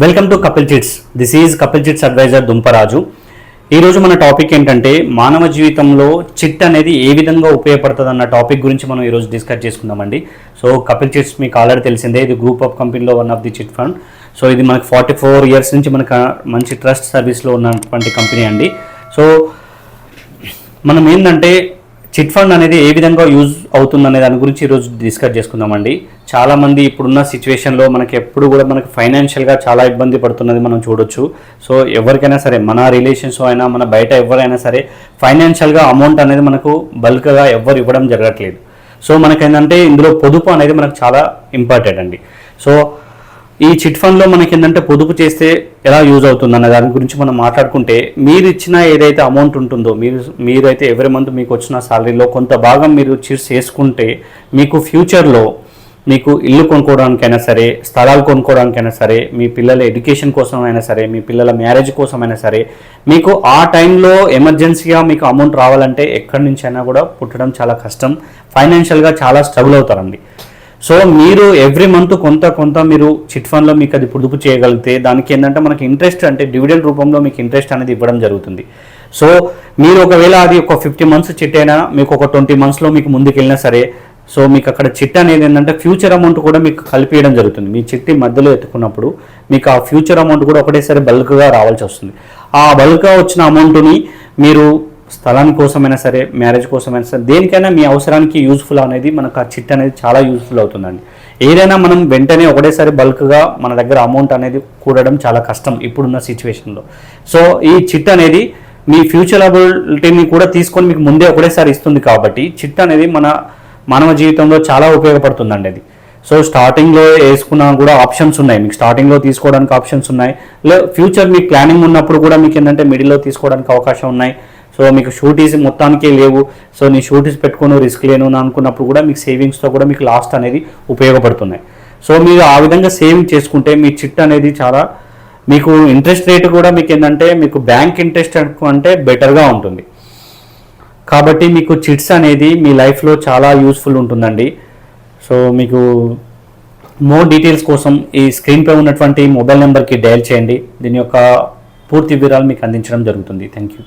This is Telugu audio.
Welcome to Kapil Chits. This is Kapil Chits advisor Dumparaju. ఈరోజు మన టాపిక్ ఏంటంటే మానవ జీవితంలో చిట్ అనేది ఏ విధంగా ఉపయోగపడుతుంది అన్న టాపిక్ గురించి మనం ఈరోజు డిస్కస్ చేసుకుందామండి. సో కపిల్ చిట్స్ మీకు ఆల్రెడీ తెలిసిందే, ఇది గ్రూప్ ఆఫ్ కంపెనీలో one of the chit fund. So ఇది మనకు 44 years నుంచి మనకు మంచి ట్రస్ట్ సర్వీస్లో ఉన్నటువంటి కంపెనీ అండి. సో మనం ఏంటంటే చిట్ ఫండ్ అనేది ఏ విధంగా యూజ్ అవుతుందనే దాని గురించి ఈరోజు డిస్కస్ చేసుకుందామండి. చాలామంది ఇప్పుడున్న సిచ్యువేషన్లో మనకి ఎప్పుడు కూడా మనకి ఫైనాన్షియల్గా చాలా ఇబ్బంది పడుతున్నది మనం చూడొచ్చు. సో ఎవరికైనా సరే, మన రిలేషన్స్ అయినా మన బయట ఎవరైనా సరే, ఫైనాన్షియల్గా అమౌంట్ అనేది మనకు బల్క్గా ఎవరు ఇవ్వడం జరగట్లేదు. సో మనకేంటంటే ఇందులో పొదుపు అనేది మనకు చాలా ఇంపార్టెంట్ అండి. సో ఈ చిట్ ఫండ్లో మనకి ఏంటంటే పొదుపు చేస్తే ఎలా యూజ్ అవుతుందన్న దాని గురించి మనం మాట్లాడుకుంటే, మీరు ఇచ్చిన ఏదైతే అమౌంట్ ఉంటుందో, మీరైతే ఎవరి మంత్ మీకు వచ్చిన శాలరీలో కొంత భాగం మీరు చిట్స్ వేసుకుంటే, మీకు ఫ్యూచర్లో మీకు ఇల్లు కొనుక్కోవడానికైనా సరే, స్థలాలు కొనుక్కోవడానికైనా సరే, మీ పిల్లల ఎడ్యుకేషన్ కోసమైనా సరే, మీ పిల్లల మ్యారేజ్ కోసమైనా సరే, మీకు ఆ టైంలో ఎమర్జెన్సీగా మీకు అమౌంట్ రావాలంటే ఎక్కడి నుంచి అయినా కూడా పుట్టడం చాలా కష్టం. ఫైనాన్షియల్గా చాలా స్ట్రగుల్ అవుతారండి. సో మీరు ఎవ్రీ మంత్ కొంత మీరు చిట్ ఫండ్లో మీకు అది పొదుపు చేయగలిగితే, దానికి ఏంటంటే మనకి ఇంట్రెస్ట్ అంటే డివిడెండ్ రూపంలో మీకు ఇంట్రెస్ట్ అనేది ఇవ్వడం జరుగుతుంది. సో మీరు ఒకవేళ అది ఒక 50 months చిట్ అయినా, మీకు ఒక 20 monthsలో మీకు ముందుకు వెళ్ళినా సరే, సో మీకు అక్కడ చిట్ అనేది ఏంటంటే ఫ్యూచర్ అమౌంట్ కూడా మీకు కలిపియడం జరుగుతుంది. మీ చిట్టి మధ్యలో ఎత్తుకున్నప్పుడు మీకు ఆ ఫ్యూచర్ అమౌంట్ కూడా ఒకటేసారి బల్క్గా రావాల్సి వస్తుంది. ఆ బల్క్గా వచ్చిన అమౌంట్ని మీరు స్థలాని కోసమైనా సరే, మ్యారేజ్ కోసమైనా సరే, దేనికైనా మీ అవసరానికి యూజ్ఫుల్ అనేది మనకు ఆ చిట్ అనేది చాలా యూజ్ఫుల్ అవుతుందండి. ఏదైనా మనం వెంటనే ఒకటేసారి బల్క్గా మన దగ్గర అమౌంట్ అనేది కూడడం చాలా కష్టం ఇప్పుడున్న సిచ్యువేషన్లో. సో ఈ చిట్ అనేది మీ ఫ్యూచర్ అబిలిటీని కూడా తీసుకొని మీకు ముందే ఒకటేసారి ఇస్తుంది. కాబట్టి చిట్ అనేది మన మానవ జీవితంలో చాలా ఉపయోగపడుతుందండి అది. సో స్టార్టింగ్లో వేసుకున్నా కూడా ఆప్షన్స్ ఉన్నాయి, మీకు స్టార్టింగ్లో తీసుకోవడానికి ఆప్షన్స్ ఉన్నాయి. ఫ్యూచర్ మీకు ప్లానింగ్ ఉన్నప్పుడు కూడా మీకు ఏంటంటే మిడిల్లో తీసుకోవడానికి అవకాశం ఉన్నాయి. సో మీకు షూటీస్ మొత్తానికే లేవు, సో నీ షూటీస్ పెట్టుకొని రిస్క్ లేను అనుకున్నప్పుడు కూడా మీకు సేవింగ్స్తో కూడా మీకు లాస్ట్ అనేది ఉపయోగపడుతున్నాయి. సో మీరు ఆ విధంగా సేవింగ్ చేసుకుంటే మీ చిట్ అనేది చాలా, మీకు ఇంట్రెస్ట్ రేట్ కూడా మీకు ఏంటంటే మీకు బ్యాంక్ ఇంట్రెస్ట్ అంటే బెటర్గా ఉంటుంది. కాబట్టి మీకు చిట్స్ అనేది మీ లైఫ్లో చాలా యూస్ఫుల్ ఉంటుందండి. సో మీకు మోర్ డీటెయిల్స్ కోసం ఈ స్క్రీన్పై ఉన్నటువంటి మొబైల్ నెంబర్కి డయల్ చేయండి. దీని యొక్క పూర్తి వివరాలు మీకు అందించడం జరుగుతుంది. Thank you.